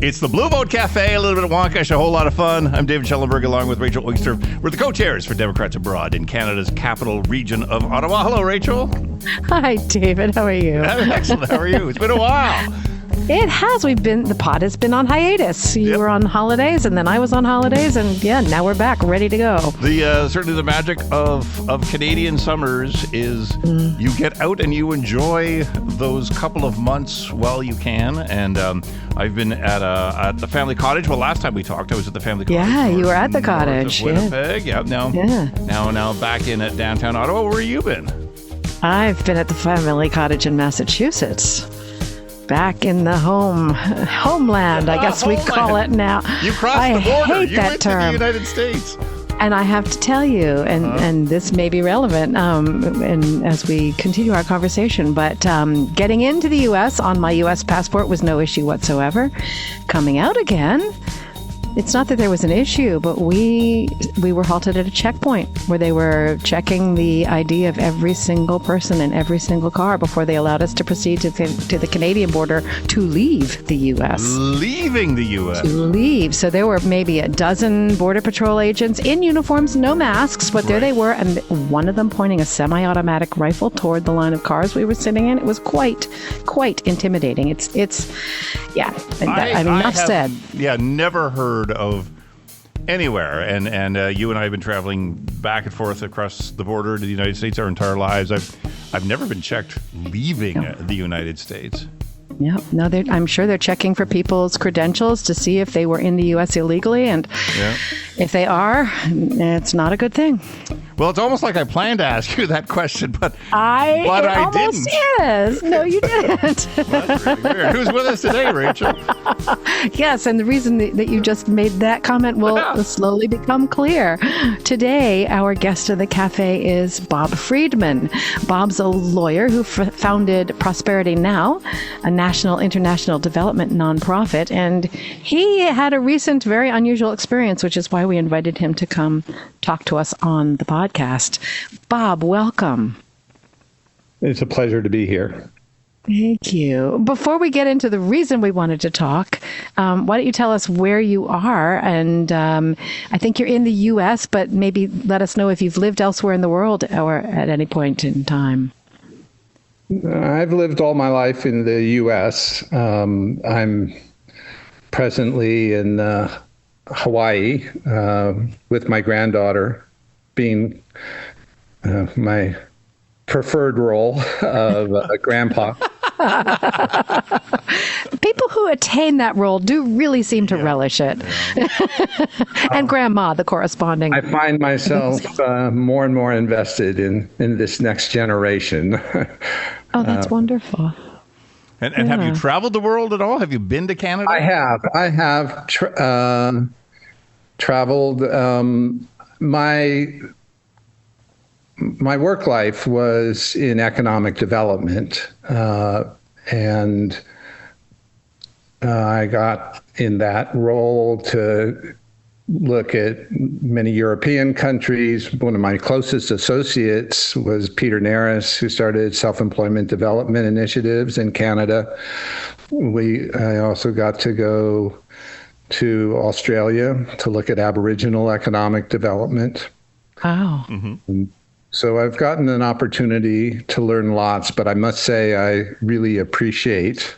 It's the Blue Boat Cafe, a little bit of wonkish, a whole lot of fun. I'm David Schellenberg along with Rachel Oyster. We're the co-chairs for Democrats Abroad in Canada's capital region of Ottawa. Hello, Rachel. Hi, David. How are you? Excellent. How are you? It's been a while. It has. The pod has been on hiatus. You were on holidays, and then I was on holidays, and now we're back, ready to go. Certainly the magic of Canadian summers is you get out and you enjoy those couple of months while you can. And I've been at the family cottage. Well, last time we talked, I was at the family cottage. Yeah, you were at the cottage. Winnipeg. Yeah. Now back in at downtown Ottawa. Where have you been? I've been at the family cottage in Massachusetts. Back in the homeland, I guess we call it now. You crossed the border. I hate you that went term. to the United States. And I have to tell you, and this may be relevant and as we continue our conversation, but getting into the U.S. on my U.S. passport was no issue whatsoever. Coming out again, it's not that there was an issue, but we were halted at a checkpoint where they were checking the ID of every single person in every single car before they allowed us to proceed to the Canadian border to leave the U.S. Leaving the U.S. To leave. So there were maybe a dozen Border Patrol agents in uniforms, no masks, but there they were, and one of them pointing a semi-automatic rifle toward the line of cars we were sitting in. It was quite intimidating. Enough said. Yeah, never heard of anywhere, and you and I have been traveling back and forth across the border to the United States our entire lives. I've never been checked leaving the United States. Yeah, no, I'm sure they're checking for people's credentials to see if they were in the U.S. illegally, and if they are, it's not a good thing. Well, it's almost like I planned to ask you that question, but I didn't. Is. No, you didn't. Well, that's really weird. Who's with us today, Rachel? Yes, and the reason that you just made that comment will slowly become clear. Today, our guest of the cafe is Bob Friedman. Bob's a lawyer who founded Prosperity Now, a national international development nonprofit, and he had a recent, very unusual experience, which is why we invited him to come talk to us on the podcast. Bob, welcome. It's a pleasure to be here. Thank you. Before we get into the reason we wanted to talk, why don't you tell us where you are? And I think you're in the U.S., but maybe let us know if you've lived elsewhere in the world or at any point in time. I've lived all my life in the U.S. I'm presently in Hawaii with my granddaughter, being my preferred role of a grandpa. People who attain that role do really seem to relish it. And grandma, the corresponding. I find myself more and more invested in this next generation. Oh, that's wonderful. And have you traveled the world at all? Have you been to Canada? I have traveled. My work life was in economic development, and I got in that role to look at many European countries. One of my closest associates was Peter Naris, who started self-employment development initiatives in Canada. I also got to go to Australia to look at Aboriginal economic development. Wow. Mm-hmm. So I've gotten an opportunity to learn lots, but I must say I really appreciate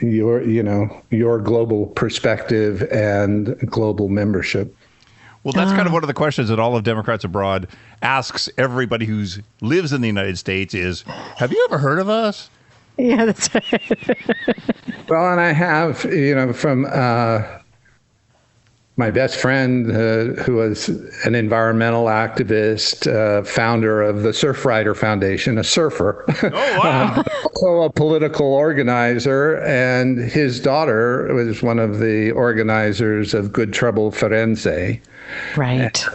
your global perspective and global membership. Well, that's kind of one of the questions that all of Democrats Abroad asks everybody who lives in the United States is, have you ever heard of us? Yeah, that's right. Well, and I have, from my best friend, who was an environmental activist, founder of the Surfrider Foundation, a surfer, oh, wow. Also a political organizer, and his daughter was one of the organizers of Good Trouble Firenze. Right.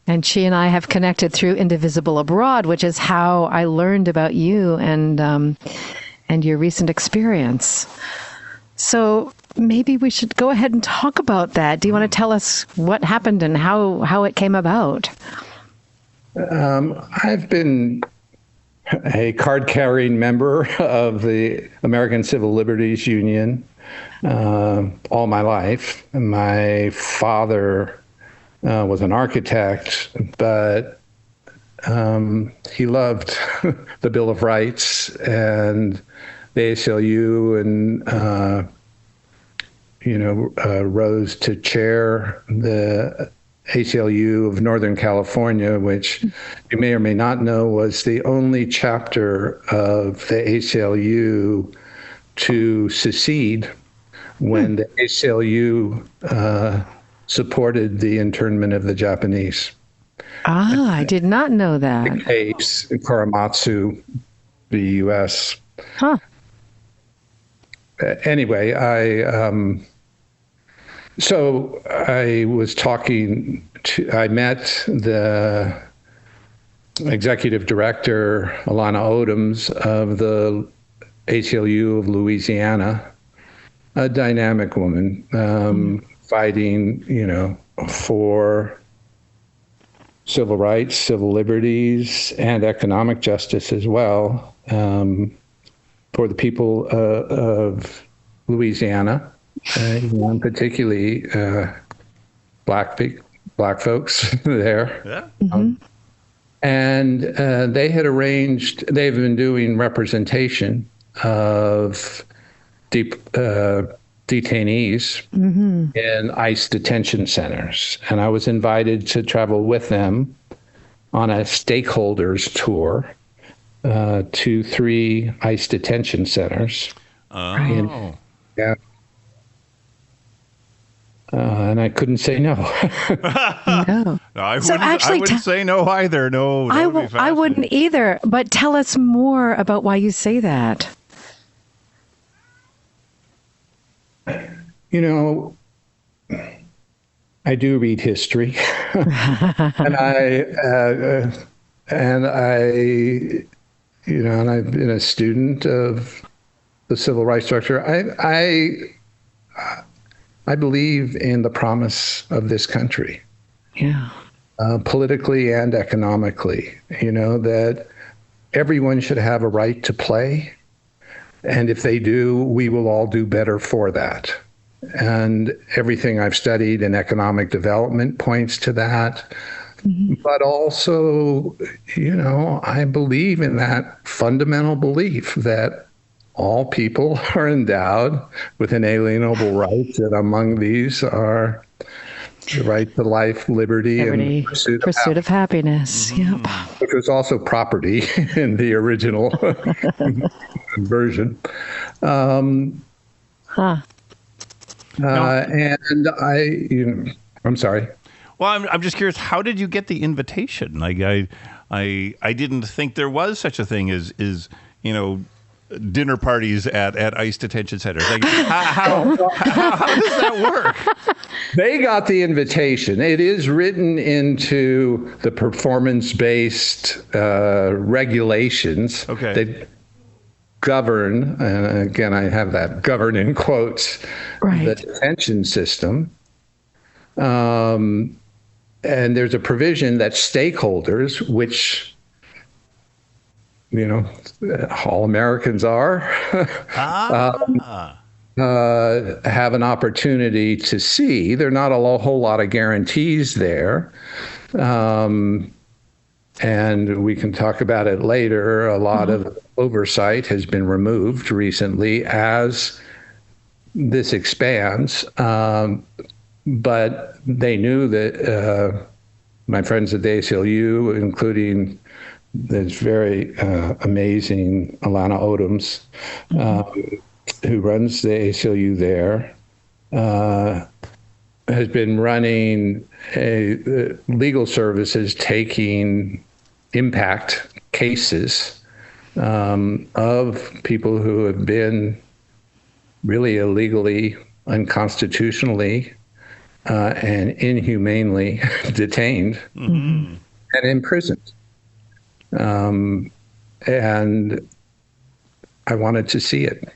And she and I have connected through Indivisible Abroad, which is how I learned about you and your recent experience. So maybe we should go ahead and talk about that. Do you want to tell us what happened and how it came about? I've been a card-carrying member of the American Civil Liberties Union all my life. My father was an architect, but he loved the Bill of Rights and the ACLU, and rose to chair the ACLU of Northern California, which you may or may not know was the only chapter of the ACLU to secede when the ACLU supported the internment of the Japanese. I did not know that. The case, Korematsu, the U.S. Huh. Anyway, so I was I met the executive director, Alana Odoms, of the ACLU of Louisiana, a dynamic woman, fighting, for civil rights, civil liberties, and economic justice as well, for the people of Louisiana. And particularly black folks there. Yeah. And they've been doing representation of detainees in ICE detention centers. And I was invited to travel with them on a Stakeholders tour to 3 ICE detention centers. Oh. Yeah. And I couldn't say no. No. I So wouldn't, actually I wouldn't say no either. No, that would be I wouldn't fascinating. either. But tell us more about why you say that. I do read history, and and I've been a student of the civil rights structure. I believe in the promise of this country, Yeah. politically and economically. That everyone should have a right to play, and if they do, we will all do better for that. And everything I've studied in economic development points to that. But also, I believe in that fundamental belief that all people are endowed with inalienable rights, and among these are the right to life, liberty, and pursuit of happiness. Yep. which was also property in the original version. And I'm sorry. Well, I'm just curious. How did you get the invitation? Like, I didn't think there was such a thing as dinner parties at ICE detention centers. Like, how does that work? They got the invitation. It is written into the performance-based regulations that govern, and again, I have that govern in quotes, the detention system. And there's a provision that stakeholders, which, all Americans are, have an opportunity to see. There are not a whole lot of guarantees there. And we can talk about it later. A lot of oversight has been removed recently as this expands. But they knew that my friends at the ACLU, including this very amazing Alana Odoms, who runs the ACLU there, has been running legal services taking impact cases of people who have been really illegally, unconstitutionally, and inhumanely detained and imprisoned. And I wanted to see it.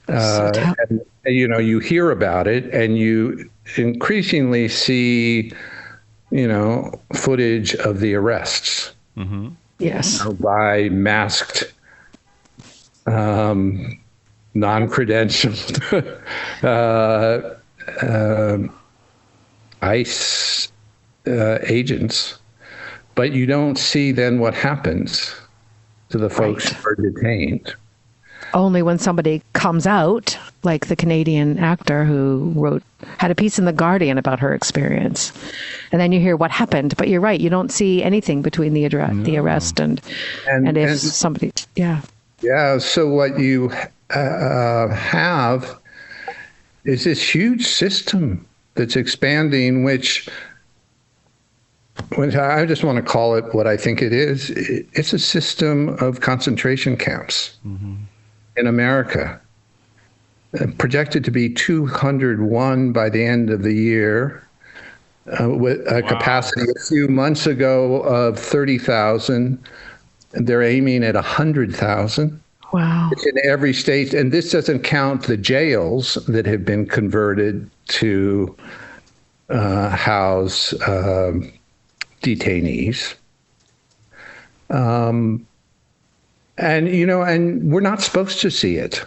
And, you hear about it, and you increasingly see, footage of the arrests. Yes. by masked, non-credentialed ICE agents, but you don't see then what happens to the folks who are detained. Only when somebody comes out, like the Canadian actor who had a piece in The Guardian about her experience. And then you hear what happened. But you're right, you don't see anything between the arrest and if somebody, yeah. Yeah, so what you have is this huge system that's expanding, which I just want to call it what I think it is. It's a system of concentration camps in America, projected to be 201 by the end of the year, with a capacity a few months ago of 30,000. They're aiming at 100,000. Wow. It's in every state. And this doesn't count the jails that have been converted to house detainees. And we're not supposed to see it.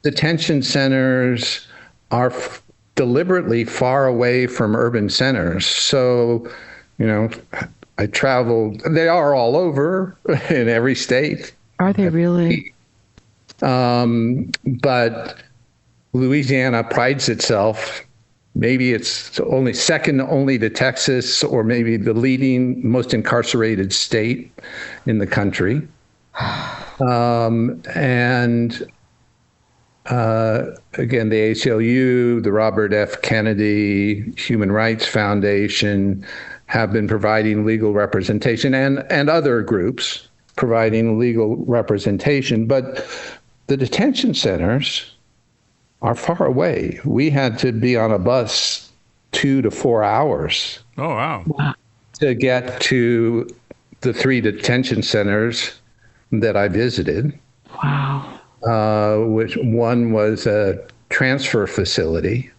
Detention centers are deliberately far away from urban centers. So, I traveled, they are all over in every state. Are they really? But Louisiana prides itself, maybe it's only second only to Texas, or maybe the leading, most incarcerated state in the country. Again, the ACLU, the Robert F. Kennedy Human Rights Foundation have been providing legal representation, and other groups providing legal representation. But the detention centers are far away. We had to be on a bus 2 to 4 hours. Oh, wow. To get to the 3 detention centers that I visited. Wow. Which one was a transfer facility,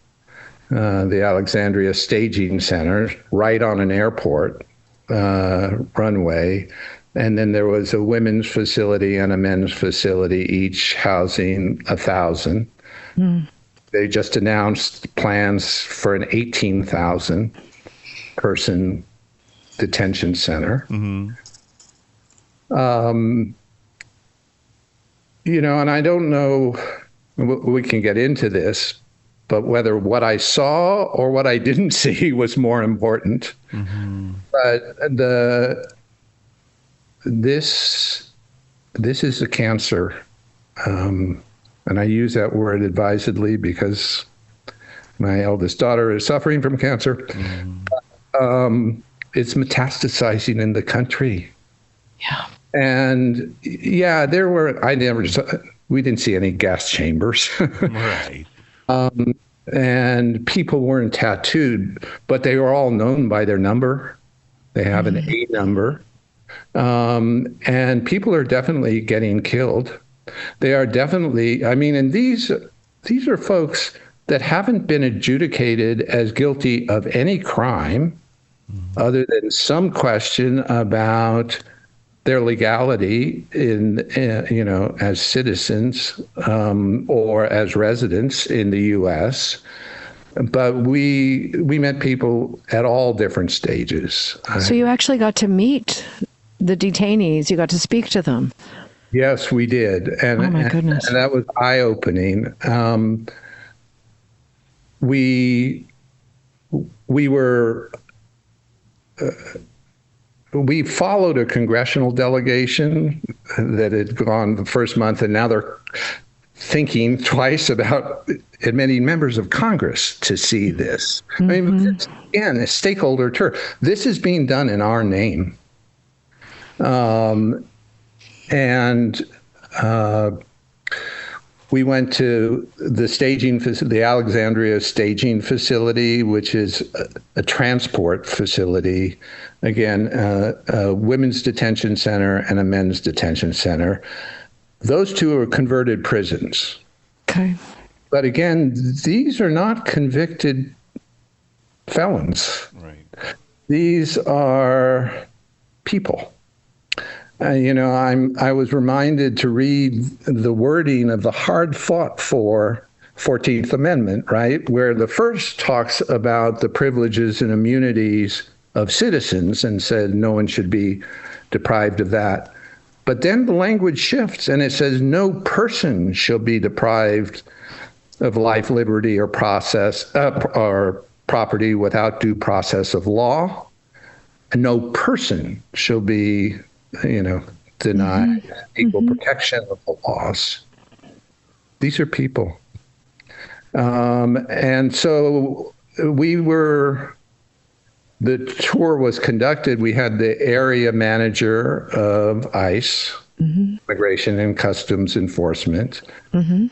the Alexandria Staging Center, right on an airport runway. And then there was a women's facility and a men's facility, each housing 1,000. They just announced plans for an 18,000 person detention center. And I don't know, we can get into this, but whether what I saw or what I didn't see was more important. But this is a cancer. And I use that word advisedly because my eldest daughter is suffering from cancer. It's metastasizing in the country. Yeah. And yeah, we didn't see any gas chambers. Right. And people weren't tattooed, but they were all known by their number. They have an A number. And people are definitely getting killed. They are definitely, and these are folks that haven't been adjudicated as guilty of any crime other than some question about their legality as citizens or as residents in the U.S. But we met people at all different stages. So you actually got to meet the detainees. You got to speak to them. Yes, we did. And, oh my goodness. And that was eye-opening. We followed a congressional delegation that had gone the first month, and now they're thinking twice about admitting members of Congress to see this. Again, a stakeholder tour. This is being done in our name. We went to the Alexandria Staging Facility, which is a transport facility. Again, a women's detention center and a men's detention center. Those two are converted prisons. Okay. But again, these are not convicted felons. Right. These are people. I was reminded to read the wording of the hard-fought-for 14th Amendment, right, where the first talks about the privileges and immunities of citizens and said no one should be deprived of that. But then the language shifts and it says no person shall be deprived of life, liberty, or property without due process of law. And no person shall be, denied equal protection of the laws. These are people. And so the tour was conducted. We had the area manager of ICE, Immigration and Customs Enforcement,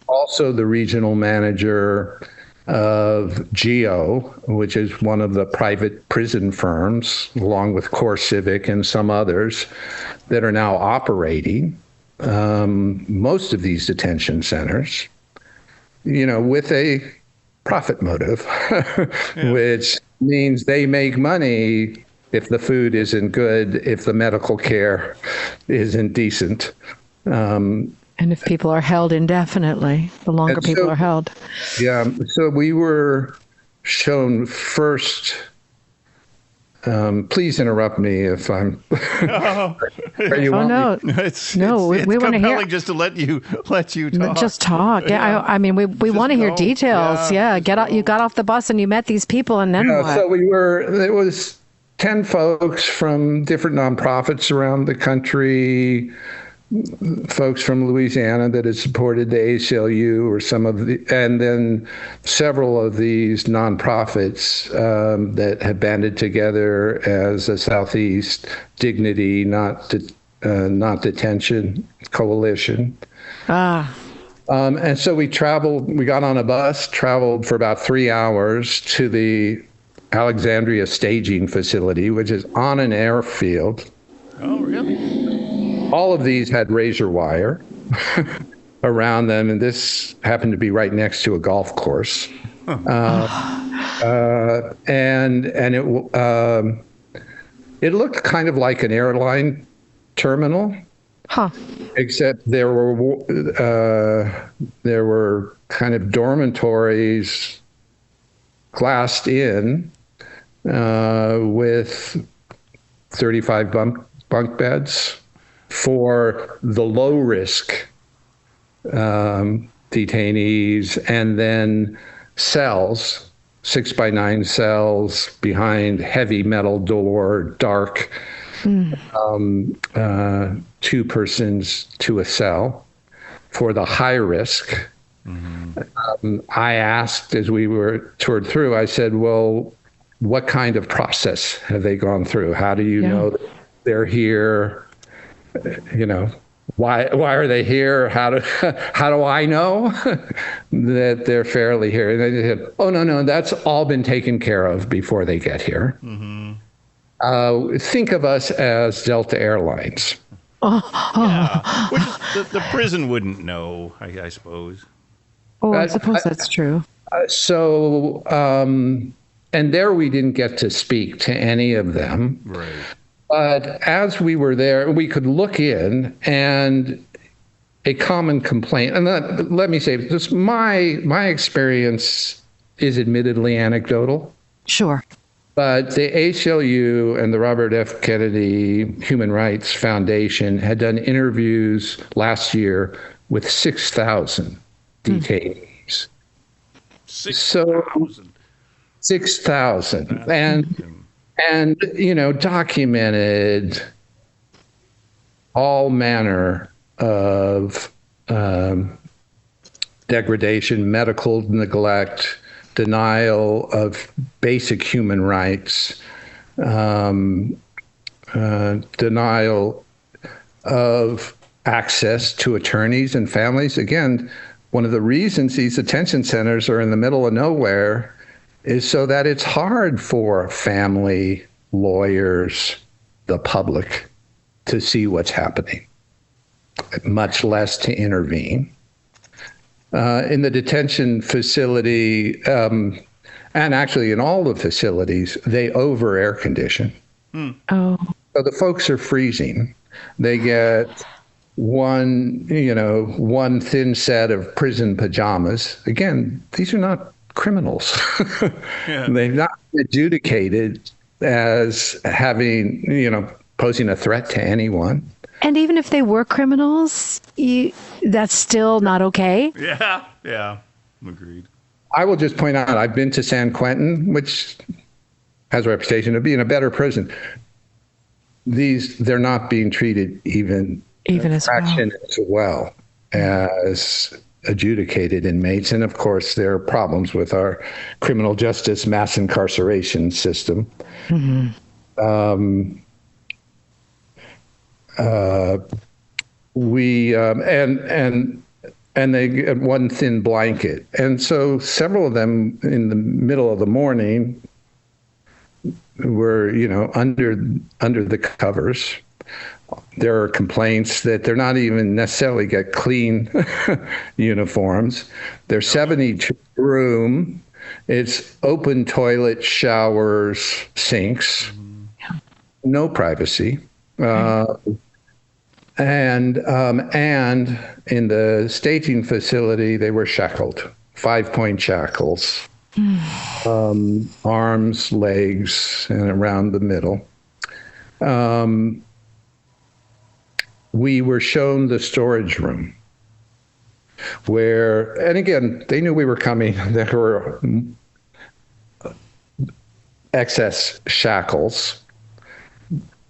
also the regional manager of GEO, which is one of the private prison firms, along with Core Civic and some others that are now operating most of these detention centers, with a profit motive, which means they make money if the food isn't good, if the medical care isn't decent. And if people are held indefinitely, the longer people are held. Yeah. So we were shown first. Please interrupt me if I'm. We want to hear. Just to let you talk. Just talk. Yeah. I mean, we want to hear details. Yeah. Get out. You got off the bus and you met these people, and then what? So there was 10 folks from different nonprofits around the country. Folks from Louisiana that had supported the ACLU and then several of these nonprofits that have banded together as a Southeast Dignity, not Detention Coalition. And so we got on a bus, traveled for about 3 hours to the Alexandria staging facility, which is on an airfield. Oh, really? All of these had razor wire around them, and this happened to be right next to a golf course. And it looked kind of like an airline terminal, except there were kind of dormitories glassed in with 35 bunk beds for the low-risk detainees, and then cells, 6x9 cells behind heavy metal door, dark, 2 persons to a cell for the high risk. I asked as we were toured through, I said, well, what kind of process have they gone through? How do you know that they're here? Why are they here? How do I know that they're fairly here? And they said, oh, no, that's all been taken care of before they get here. Think of us as Delta Airlines. Yeah. Which the prison wouldn't know, I suppose. Oh, I suppose that's true. And there we didn't get to speak to any of them. Right. But as we were there, we could look in, and a common complaint, and let me say this, my experience is admittedly anecdotal. Sure. But the ACLU and the Robert F. Kennedy Human Rights Foundation had done interviews last year with 6,000 detainees. 6,000. 6,000. And documented all manner of degradation, medical neglect, denial of basic human rights, denial of access to attorneys and families. Again, one of the reasons these detention centers are in the middle of nowhere is so that it's hard for family, lawyers, the public to see what's happening, much less to intervene. In the detention facility, and actually in all the facilities, they over air condition. Oh. So the folks are freezing. They get one thin set of prison pajamas. Again, these are not criminals. Yeah. They've not been adjudicated as having, posing a threat to anyone. And even if they were criminals, that's still not okay. Yeah. Yeah. Agreed. I will just point out, I've been to San Quentin, which has a reputation of being a better prison. They're not being treated even as fraction as well as adjudicated inmates. And of course, there are problems with our criminal justice mass incarceration system. Mm-hmm. And they get one thin blanket. And so several of them in the middle of the morning were, under the covers. There are complaints that they're not even necessarily get clean uniforms. They're 72 room. It's open toilet, showers, sinks, no privacy. And in the staging facility, they were shackled, 5-point shackles, arms, legs, and around the middle. We were shown the storage room where, and again, they knew we were coming. There were excess shackles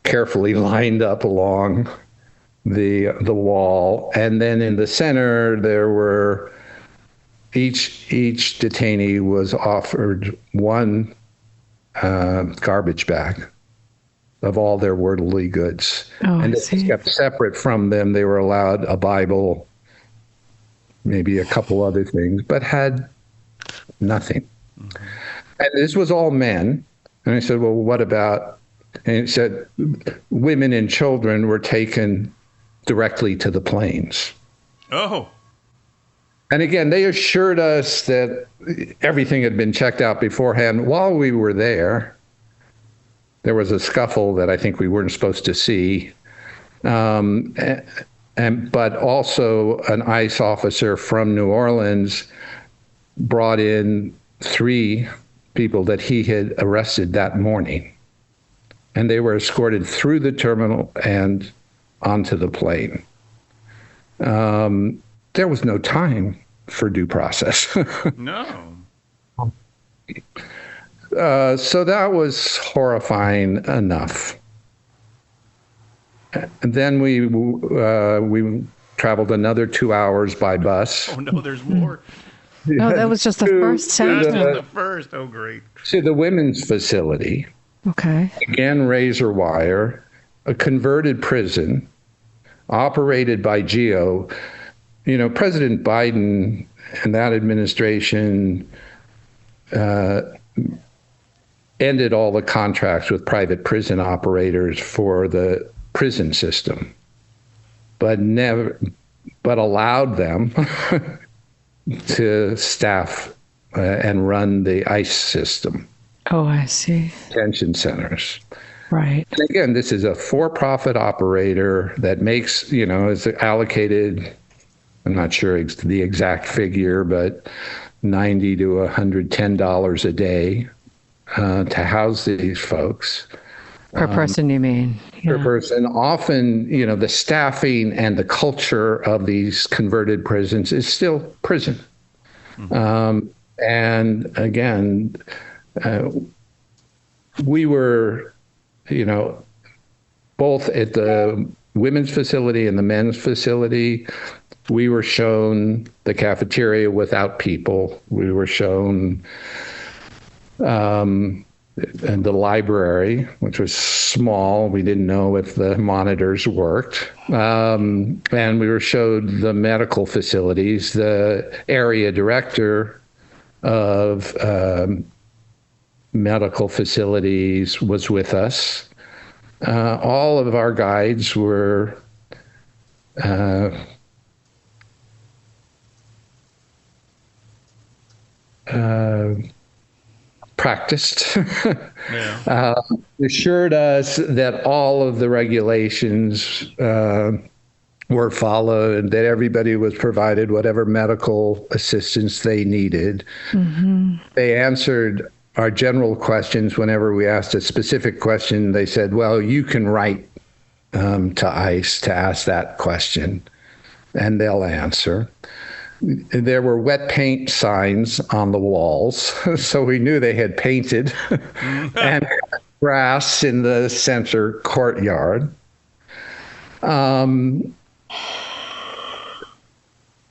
carefully lined up along the wall, and then in the center there were each detainee was offered one garbage bag of all their worldly goods. And this was kept separate from them. They were allowed a Bible, maybe a couple other things, but had nothing. Mm-hmm. And this was all men. And I said, well, what about, and it said women and children were taken directly to the planes. Oh. And again, they assured us that everything had been checked out beforehand. While we were there was a scuffle that I think we weren't supposed to see. But also an ICE officer from New Orleans brought in 3 people that he had arrested that morning. And they were escorted through the terminal and onto the plane. There was no time for due process. No. So that was horrifying enough. And then we traveled another 2 hours by bus. Oh no, there's more. No, that was just the first That's sentence. just the first. Oh, great. To the women's facility. Okay. Again, razor wire, a converted prison, operated by GEO. President Biden and that administration ended all the contracts with private prison operators for the prison system, but allowed them to staff and run the ICE system. Oh, I see. Detention centers. Right. And again, this is a for-profit operator that makes, is allocated, I'm not sure the exact figure, but $90 to $110 a day to house these folks. Per person, you mean? Per person. Often, the staffing and the culture of these converted prisons is still prison. Mm-hmm. And again, we were, both at the women's facility and the men's facility, we were shown the cafeteria without people. We were shown and the library, which was small. We didn't know if the monitors worked. And we were showed the medical facilities. The area director of medical facilities was with us. All of our guides were practiced, Yeah. assured us that all of the regulations were followed and that everybody was provided whatever medical assistance they needed. They answered our general questions. Whenever we asked a specific question, they said, well, you can write to ICE to ask that question, and they'll answer. There were wet paint signs on the walls, so we knew they had painted, and grass in the center courtyard.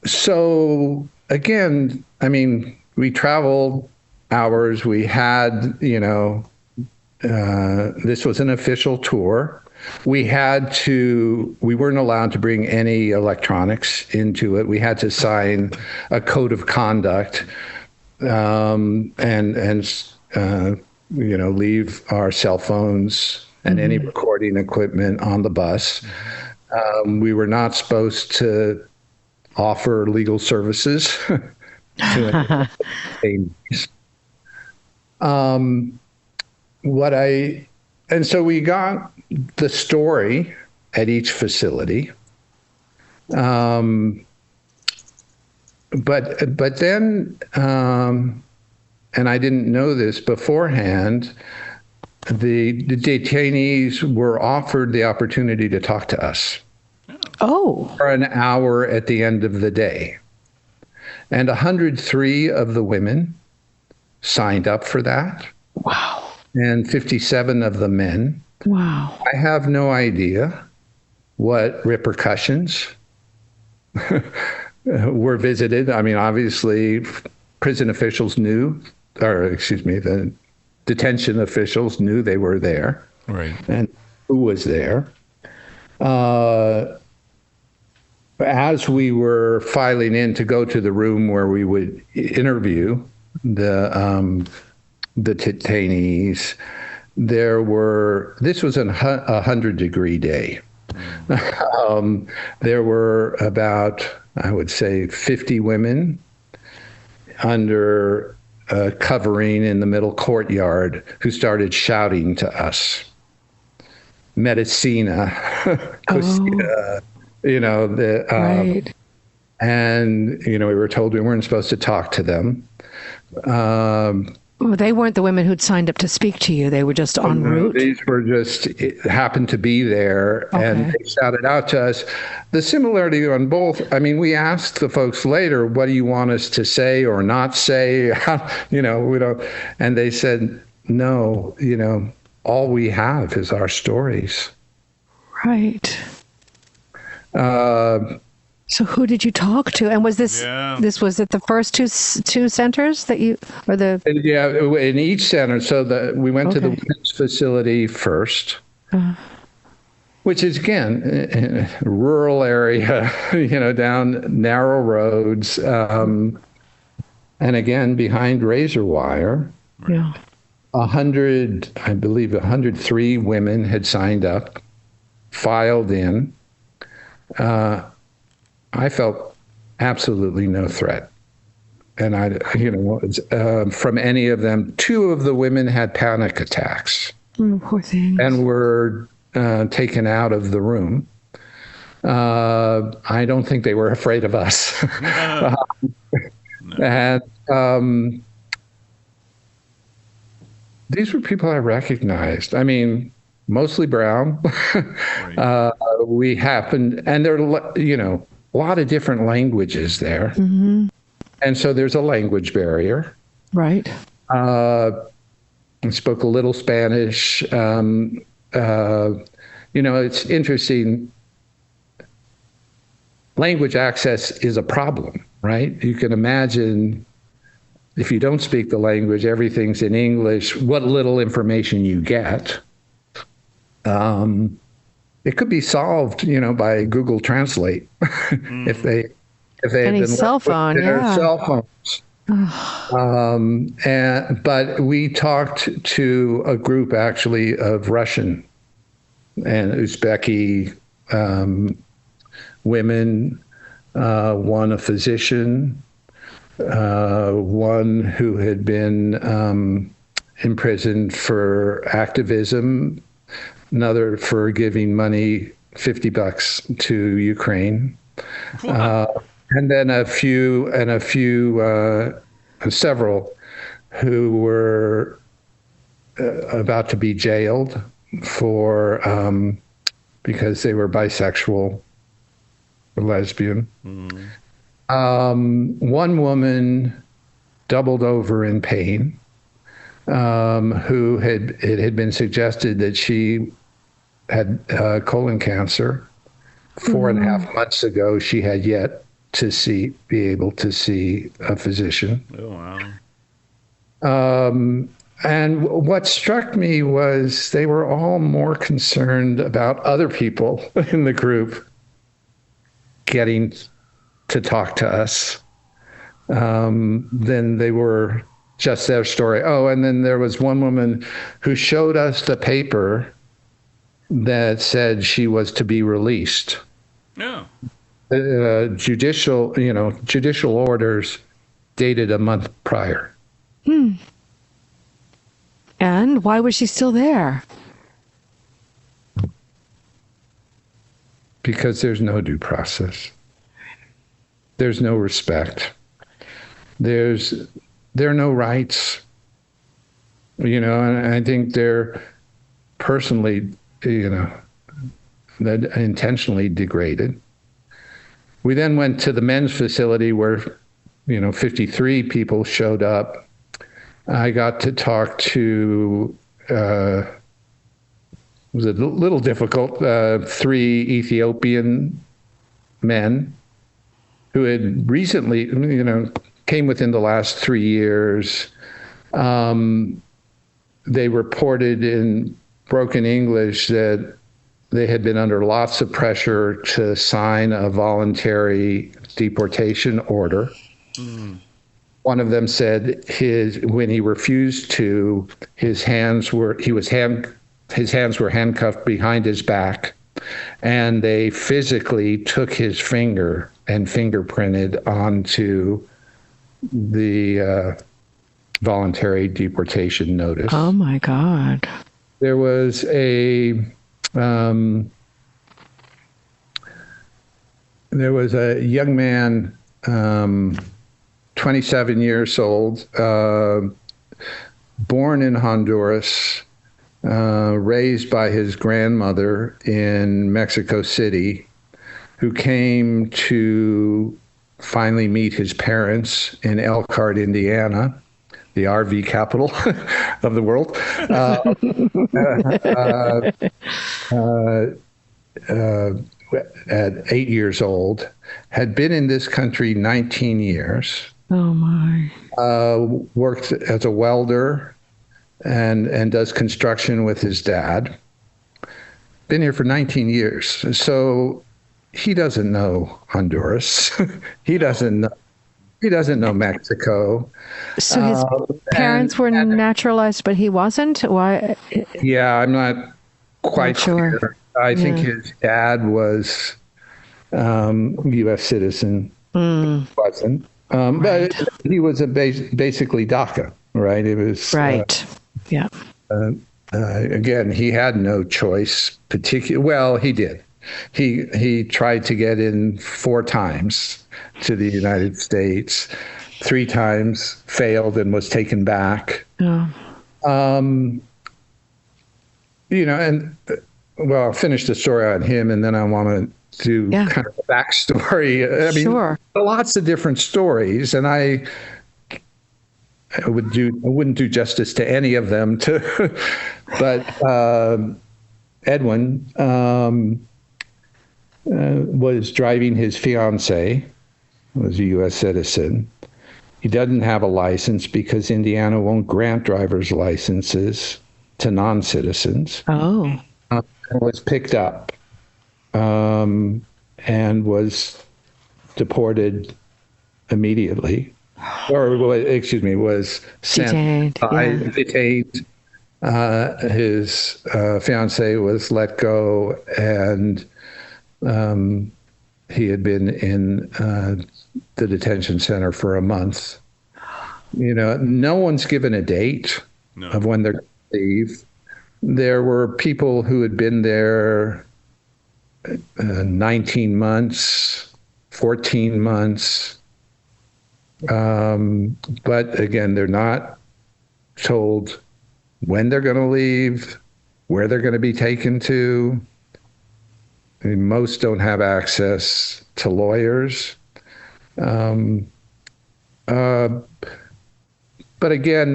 So again, I mean, we traveled hours. We had, this was an official tour. We weren't allowed to bring any electronics into it. We had to sign a code of conduct, and leave our cell phones and any recording equipment on the bus. We were not supposed to offer legal services to detainees. And so we got the story at each facility. But then, and I didn't know this beforehand, the detainees were offered the opportunity to talk to us. Oh. For an hour at the end of the day. And 103 of the women signed up for that. Wow. And 57 of the men. Wow. I have no idea what repercussions were visited. I mean, obviously, prison officials knew, the detention officials knew they were there. Right. And who was there. As we were filing in to go to the room where we would interview the detainees, this was a 100-degree day. There were about, I would say, 50 women under a covering in the middle courtyard who started shouting to us, Medicina, Cosina, right. And, we were told we weren't supposed to talk to them. Well, they weren't the women who'd signed up to speak to you. They were just en route. These were happened to be there, and they shouted out to us. The similarity on both, I mean, we asked the folks later, what do you want us to say or not say? We don't. And they said, no, all we have is our stories. Right. So who did you talk to? And was this was at the first two centers that you, or the? Yeah, in each center. So we went to the women's facility first, which is, again, in a rural area, down narrow roads, and again, behind razor wire. Yeah. 103 women had signed up, filed in. I felt absolutely no threat. And from any of them, 2 of the women had panic attacks. Poor things. And were taken out of the room. I don't think they were afraid of us. And these were people I recognized. I mean, mostly brown. Right. We happened, and there are, a lot of different languages there. Mm-hmm. And so there's a language barrier. Right. I spoke a little Spanish. It's interesting. Language access is a problem, right? You can imagine if you don't speak the language, everything's in English, what little information you get. It could be solved, by Google Translate if they any had been cell phone, their cell phones. But we talked to a group actually of Russian and Uzbeki women, one a physician, one who had been imprisoned for activism, another for giving money, $50 to Ukraine, and then several who were about to be jailed for because they were bisexual or lesbian. One woman doubled over in pain, it had been suggested that she had colon cancer. 4.5 months ago, she had yet to be able to see a physician. Oh, wow. And what struck me was they were all more concerned about other people in the group getting to talk to us than they were just their story. Oh, and then there was one woman who showed us the paper that said she was to be released. Yeah. Judicial orders dated a month prior. And why was she still there? Because there's no due process. There's no respect. There are no rights. And I think they're personally, intentionally degraded. We then went to the men's facility where, 53 people showed up. I got to talk to, it was a little difficult, 3 Ethiopian men who had recently, came within the last 3 years. They reported in broken English that they had been under lots of pressure to sign a voluntary deportation order. One of them said when he refused to, his hands were handcuffed behind his back, and they physically took his finger and fingerprinted onto the voluntary deportation notice. Oh my God. There was a young man, 27 years old, born in Honduras, raised by his grandmother in Mexico City, who came to finally meet his parents in Elkhart, Indiana, the RV capital of the world. At 8 years old, had been in this country 19 years. Oh my. Worked as a welder and does construction with his dad. Been here for 19 years. So he doesn't know Honduras. He doesn't know Mexico. So his parents were naturalized, but he wasn't? Why? Yeah, I'm not quite sure. clear. I think his dad was U.S. citizen. Wasn't. Right. But he was basically DACA, right? It was right. Yeah. Again, he had no choice. Well, he did. He tried to get in 4 times to the United States. 3 times failed and was taken back. Oh. I'll finish the story on him, and then I want to do kind of a backstory. I mean, sure. Lots of different stories, and I wouldn't do justice to any of them. But Edwin was driving his fiancée, was a U.S. citizen. He doesn't have a license because Indiana won't grant driver's licenses to non-citizens. Oh. Was picked up and was deported immediately, was sent, detained. His fiancée was let go, and he had been in the detention center for a month. No one's given a date. No. of when they're going to leave. There were people who had been there 19 months, 14 months. But again, they're not told when they're going to leave, where they're going to be taken to. I mean, most don't have access to lawyers. But again,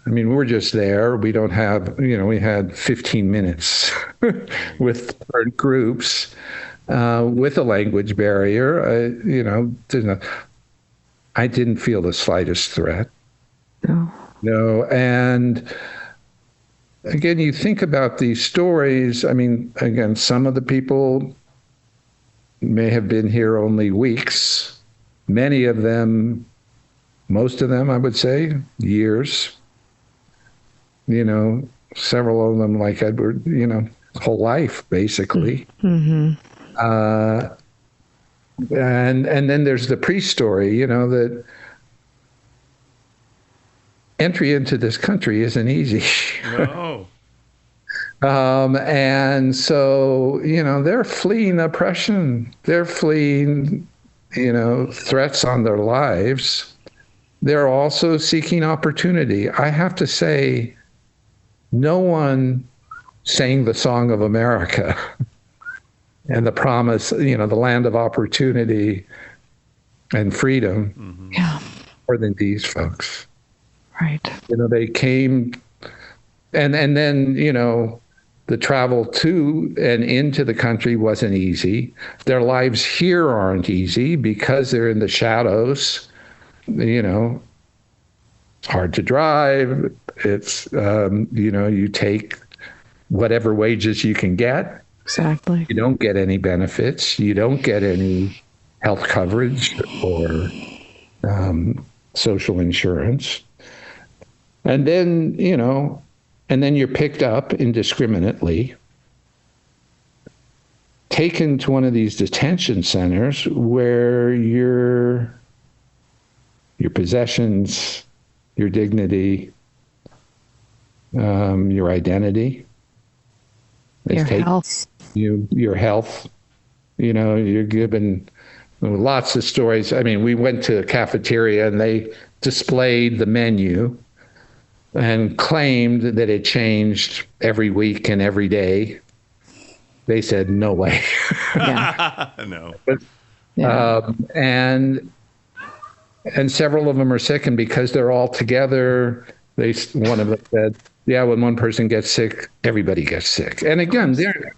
we're just there. We don't have, we had 15 minutes with different groups with a language barrier. I didn't feel the slightest threat. No. No. And again, you think about these stories. I mean, again, some of the people may have been here only weeks. Many of them, most of them, I would say, years. Several of them, like Edward, whole life, basically. Mm-hmm. And then there's the pre-story, that entry into this country isn't easy. No. And so, they're fleeing oppression. They're fleeing, threats on their lives. They're also seeking opportunity. I have to say, no one sang the song of America and the promise, the land of opportunity and freedom more than these folks. Right. They came, and then, the travel to and into the country wasn't easy. Their lives here aren't easy because they're in the shadows. It's hard to drive. It's, you take whatever wages you can get. Exactly. You don't get any benefits. You don't get any health coverage or social insurance. And then, you're picked up indiscriminately, taken to one of these detention centers where your possessions, your dignity, your identity is taken. Health. Your health. You're given lots of stories. I mean, we went to a cafeteria and they displayed the menu and claimed that it changed every week and every day. They said, no way. Yeah. No. And several of them are sick, and because they're all together, one of them said, yeah, when one person gets sick, everybody gets sick. And again, there are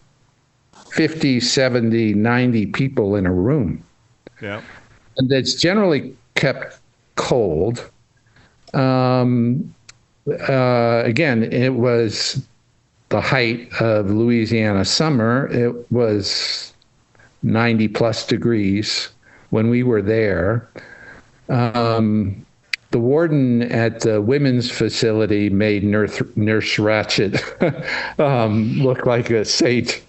50, 70, 90 people in a room. Yeah. And it's generally kept cold. Again, it was the height of Louisiana summer. It was 90 plus degrees when we were there. The warden at the women's facility made Nurse Ratched look like a saint.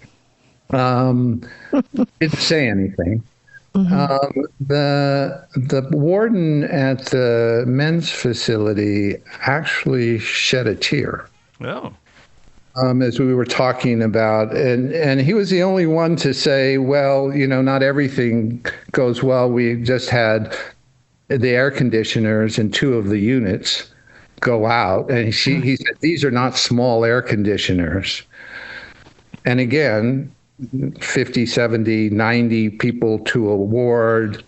Didn't say anything. Mm-hmm. The warden at the men's facility actually shed a tear. Oh. As we were talking about, and he was the only one to say, well, not everything goes well. We just had the air conditioners in 2 of the units go out. And he said, these are not small air conditioners. And again, 50, 70, 90 people to a ward.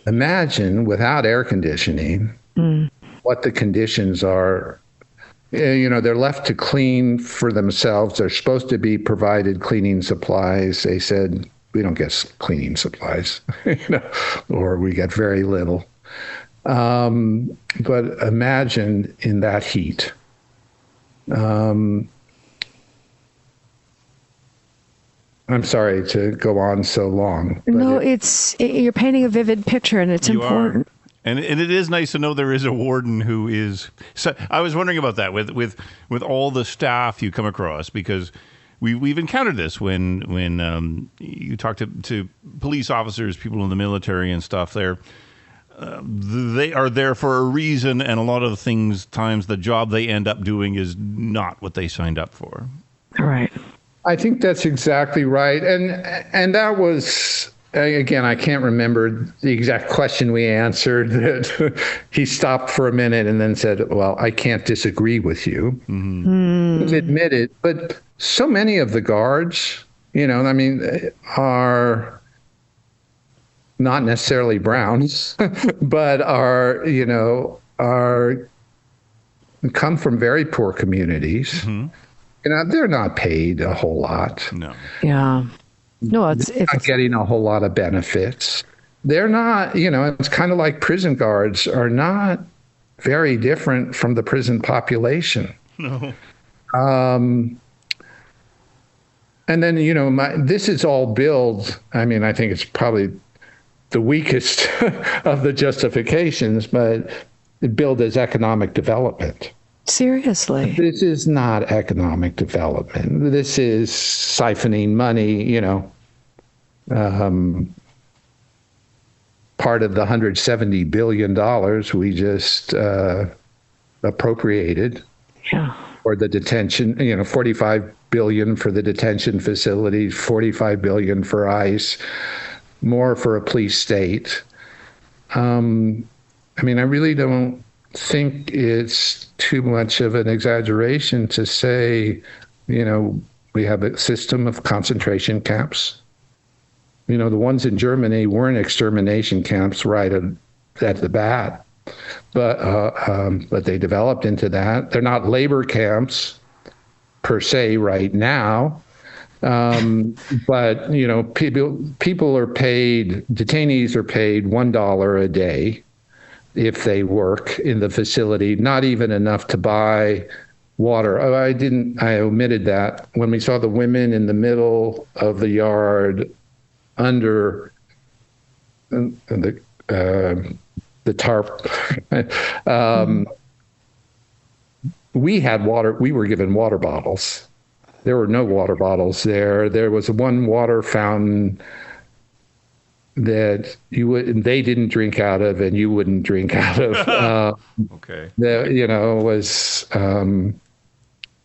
Imagine without air conditioning, what the conditions are. They're left to clean for themselves. They're supposed to be provided cleaning supplies. They said, we don't get cleaning supplies, or we get very little. But imagine in that heat. I'm sorry to go on so long. No, you're painting a vivid picture, and it's important. And it is nice to know there is a warden who is. So I was wondering about that with all the staff you come across, because we've encountered this when you talk to police officers, people in the military and stuff. they are there for a reason, and a lot of the times the job they end up doing is not what they signed up for. Right. I think that's exactly right. And that was, again, I can't remember the exact question we answered. That he stopped for a minute and then said, well, I can't disagree with you. It was admitted. But so many of the guards, are not necessarily Browns, but are come from very poor communities. They're not paid a whole lot. No. Yeah. No, it's not getting a whole lot of benefits. They're not, it's kind of like prison guards are not very different from the prison population. No. And then, this is all billed. I mean, I think it's probably the weakest of the justifications, but billed as economic development. Seriously. This is not economic development. This is siphoning money, part of the $170 billion we just appropriated for the detention, $45 billion for the detention facilities, $45 billion for ICE, more for a police state. I really don't think it's too much of an exaggeration to say, we have a system of concentration camps. The ones in Germany weren't extermination camps right at the bat, but they developed into that. They're not labor camps per se right now, but people are paid. Detainees are paid $1 a day if they work in the facility, not even enough to buy water. I omitted that. When we saw the women in the middle of the yard under the tarp, we had water. We were given water bottles. There were no water bottles there. There was one water fountain that they didn't drink out of, and you wouldn't drink out of. Okay. Was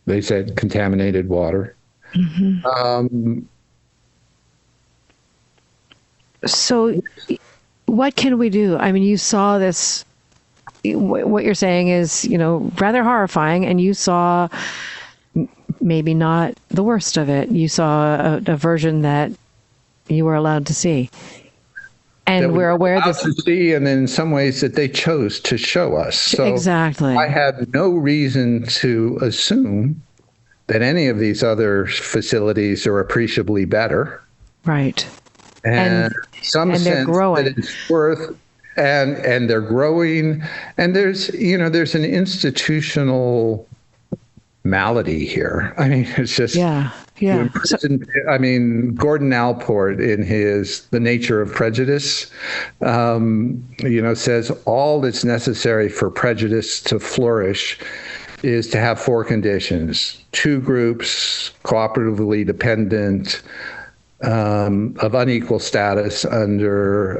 they said contaminated water. So, what can we do? I mean, you saw this. What you're saying is, rather horrifying, and you saw maybe not the worst of it. You saw a version that you were allowed to see. And we're aware that to see, and in some ways that they chose to show us. So exactly. I had no reason to assume that any of these other facilities are appreciably better. Right. And some sense they're growing. that it's worth, and they're growing. And there's an institutional malady here. I mean, it's just yeah. Gordon Allport in his The Nature of Prejudice, says all that's necessary for prejudice to flourish is to have four conditions: two groups cooperatively dependent, of unequal status under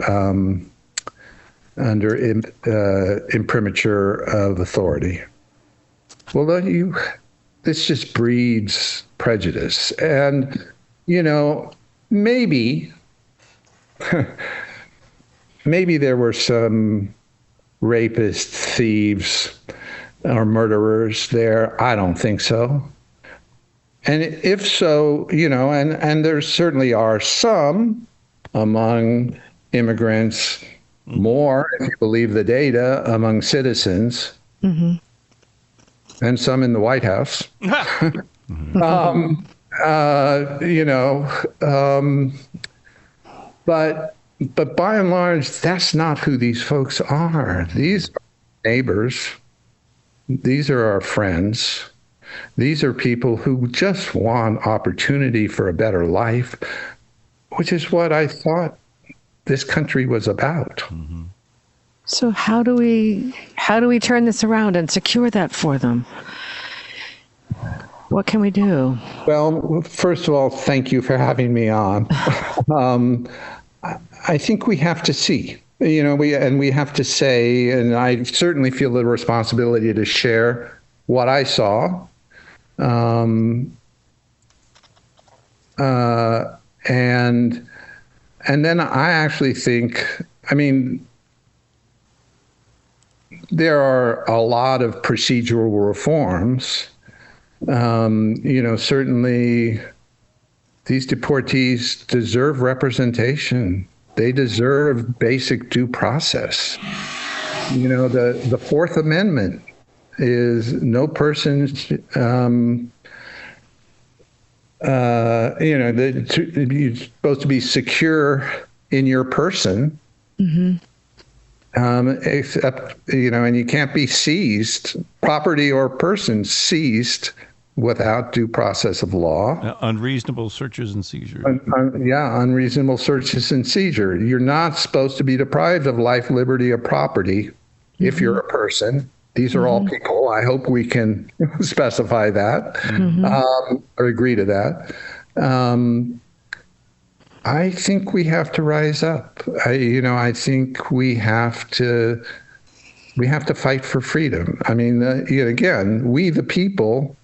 imprimatur of authority. Well, this just breeds prejudice. And, maybe there were some rapists, thieves, or murderers there. I don't think so. And if so, and there certainly are some among immigrants, more, if you believe the data, among citizens. Mm-hmm. And some in the White House. But by and large, that's not who these folks are. These are neighbors. These are our friends. These are people who just want opportunity for a better life, which is what I thought this country was about. Mm-hmm. So how do we turn this around and secure that for them? What can we do? Well, first of all, thank you for having me on. I think we have to see. we have to say, and I certainly feel the responsibility to share what I saw. And then I actually think, there are a lot of procedural reforms. Certainly these deportees deserve representation. They deserve basic due process. The Fourth Amendment is no person, you're supposed to be secure in your person. Mm-hmm. Except, and you can't be seized, property or person seized without due process of law. Unreasonable searches and seizures. Unreasonable searches and seizure. You're not supposed to be deprived of life, liberty, or property if you're a person. These are all people. I hope we can specify that or agree to that. I think we have to rise up. I think we have to fight for freedom. Again, we the people,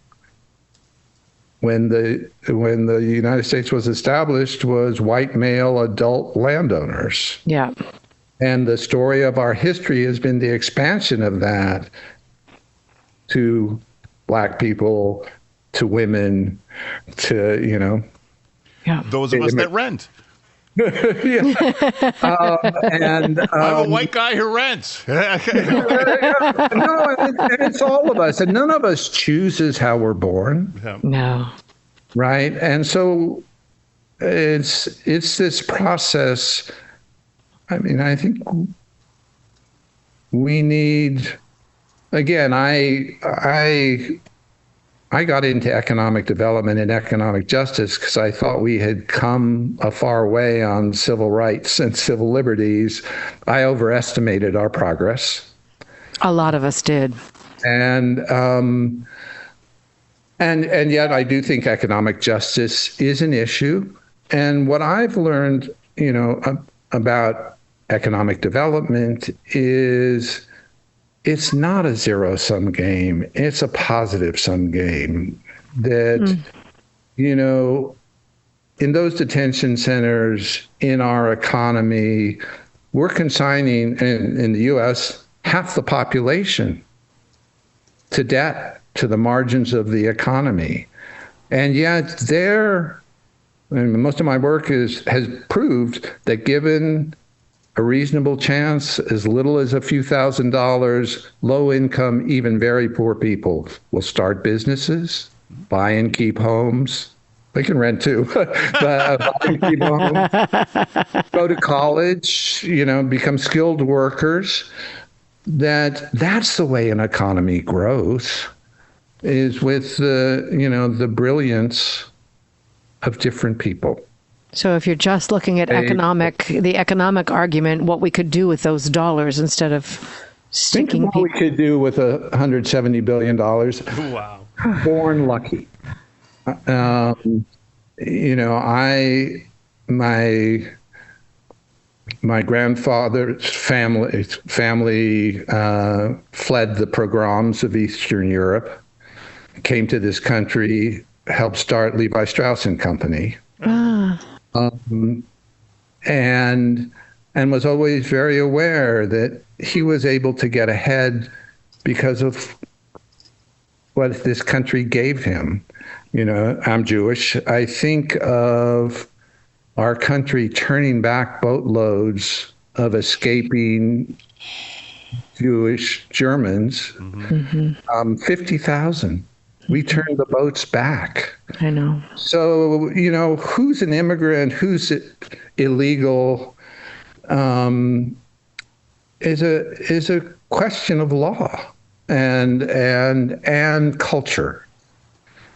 when the United States was established, was white male adult landowners. Yeah. And the story of our history has been the expansion of that to Black people, to women, to, those of us that rent. And I'm a white guy who rents. And it's all of us, and none of us chooses how we're born. No. Right? And so it's this process. I think we need, again, I got into economic development and economic justice because I thought we had come a far way on civil rights and civil liberties. I overestimated our progress. A lot of us did. And yet I do think economic justice is an issue. And what I've learned, about economic development is it's not a zero-sum game. It's a positive-sum game. That, in those detention centers, in our economy, we're consigning, in the U.S., half the population to debt, to the margins of the economy. And yet most of my work has proved that given a reasonable chance, as little as a few $1,000s, low income, even very poor people will start businesses, buy and keep homes. They can rent too, but buy and keep homes, go to college, become skilled workers. That's the way an economy grows, is with the brilliance of different people. So if you're just looking at the economic argument, what we could do with those dollars instead of sticking people. Think what we could do with $170 billion. Wow. Born lucky. My grandfather's family fled the pogroms of Eastern Europe, came to this country, helped start Levi Strauss and Company. And was always very aware that he was able to get ahead because of what this country gave him. I'm Jewish. I think of our country turning back boatloads of escaping Jewish Germans, 50,000. We turned the boats back. I know. So, who's an immigrant, who's illegal, is a question of law and culture,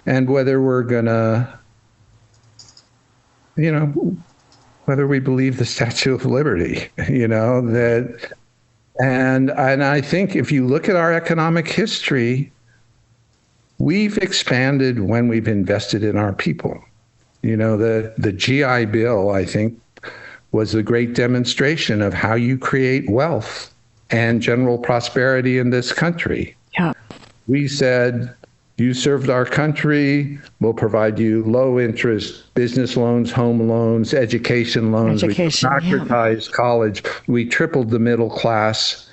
and whether we're gonna, whether we believe the Statue of Liberty, that, and I think if you look at our economic history, we've expanded when we've invested in our people. The GI Bill, I think, was the great demonstration of how you create wealth and general prosperity in this country. Yeah. We said, you served our country, we'll provide you low interest business loans, home loans, education loans. We democratized college. We tripled the middle class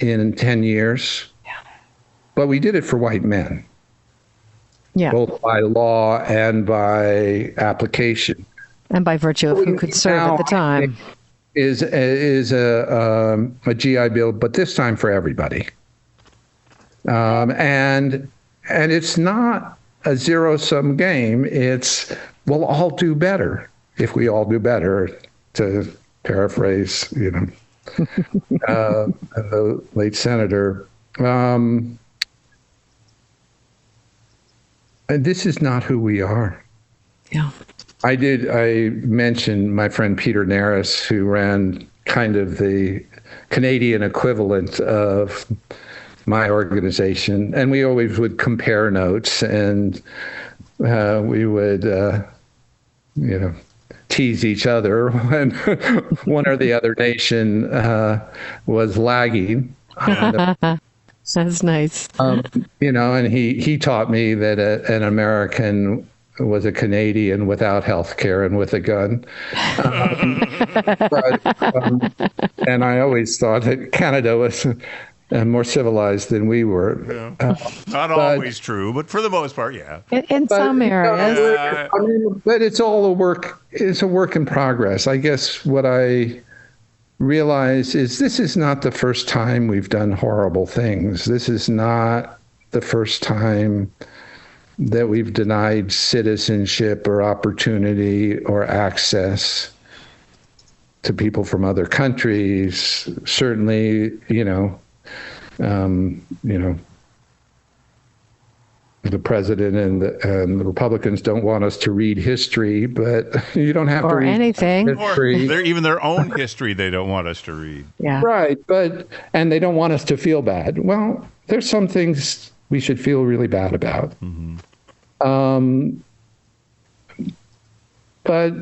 in 10 years. Yeah. But we did it for white men. Yeah. Both by law and by application. And by virtue of who could serve at the time. Is a GI Bill, but this time for everybody. And it's not a zero-sum game. It's, we'll all do better if we all do better, to paraphrase, the late senator. And this is not who we are. Yeah. I mentioned my friend Peter Naris, who ran kind of the Canadian equivalent of my organization, and we always would compare notes, and we would, tease each other when one or the other nation was lagging. That's nice. And he taught me that an American was a Canadian without health care and with a gun. And I always thought that Canada was more civilized than we were. Yeah. Not always true, but for the most part, yeah. In some areas. But it's all a work in progress. I guess what I realize is this is not the first time we've done horrible things. This is not the first time that we've denied citizenship or opportunity or access to people from other countries. Certainly, the president and the Republicans don't want us to read history, but you don't have to read anything. History. Or even their own history they don't want us to read. Yeah. Right, and they don't want us to feel bad. Well, there's some things we should feel really bad about. Mm-hmm. But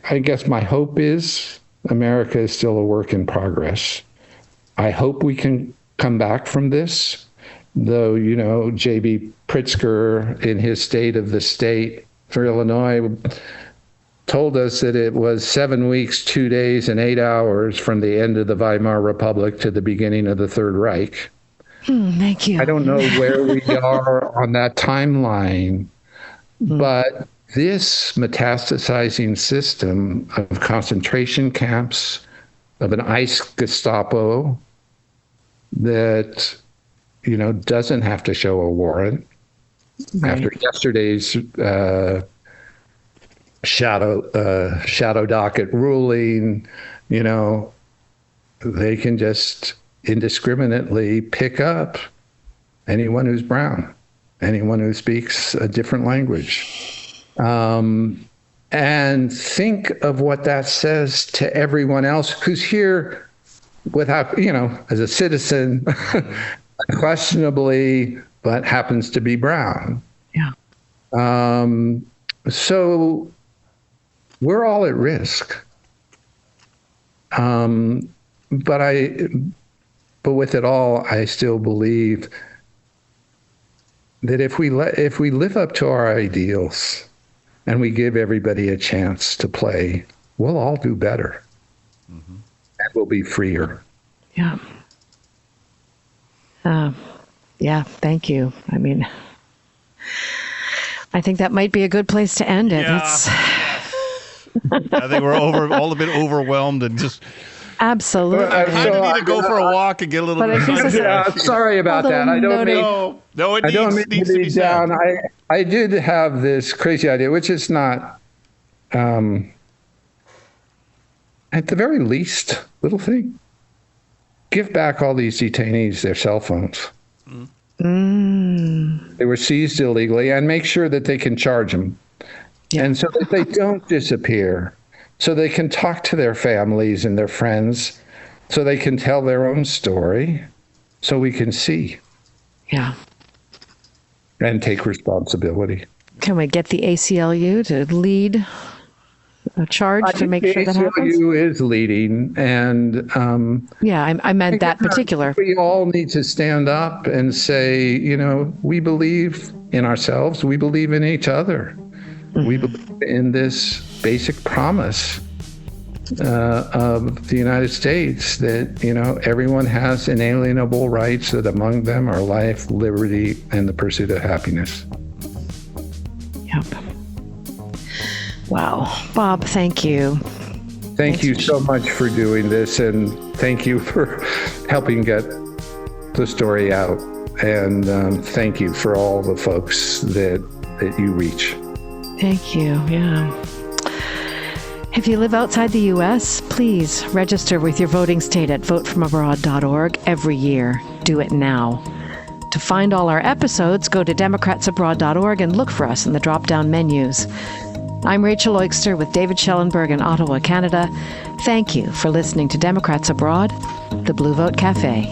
I guess my hope is America is still a work in progress. I hope we can come back from this, though, J.B. Pritzker in his State of the State for Illinois told us that it was 7 weeks, 2 days, and 8 hours from the end of the Weimar Republic to the beginning of the Third Reich. Thank you. I don't know where we are on that timeline, but this metastasizing system of concentration camps, of an ICE Gestapo that, doesn't have to show a warrant. Right. After yesterday's shadow docket ruling, they can just indiscriminately pick up anyone who's brown, anyone who speaks a different language. And think of what that says to everyone else who's here without, as a citizen, unquestionably, but happens to be brown. Yeah. So we're all at risk. But with it all, I still believe that if we live up to our ideals and we give everybody a chance to play, we'll all do better. Mm-hmm. And we'll be freer. Yeah. Thank you. I mean, I think that might be a good place to end it. Yeah. I think we're all a bit overwhelmed and just... Absolutely. I kind of need to go for a walk and get a little bit. Sorry about that. I don't mean to be down. I did have this crazy idea, which is not, at the very least, little thing. Give back all these detainees their cell phones. They were seized illegally, and make sure that they can charge them. Yeah. And so that they don't disappear. So they can talk to their families and their friends, so they can tell their own story, so we can see. Yeah. And take responsibility. Can we get the ACLU to lead charge to make sure that happens? ACLU is leading, and I meant that particular. We all need to stand up and say, we believe in ourselves. We believe in each other. Mm-hmm. We believe in this basic promise of the United States that, everyone has inalienable rights, that among them are life, liberty, and the pursuit of happiness. Yep. Wow. Bob, thank you. Thank you so much for doing this, and thank you for helping get the story out. And thank you for all the folks that you reach. Thank you. Yeah. If you live outside the U.S., please register with your voting state at votefromabroad.org every year. Do it now. To find all our episodes, go to democratsabroad.org and look for us in the drop-down menus. I'm Rachel Oikster with David Schellenberg in Ottawa, Canada. Thank you for listening to Democrats Abroad, the Blue Vote Cafe.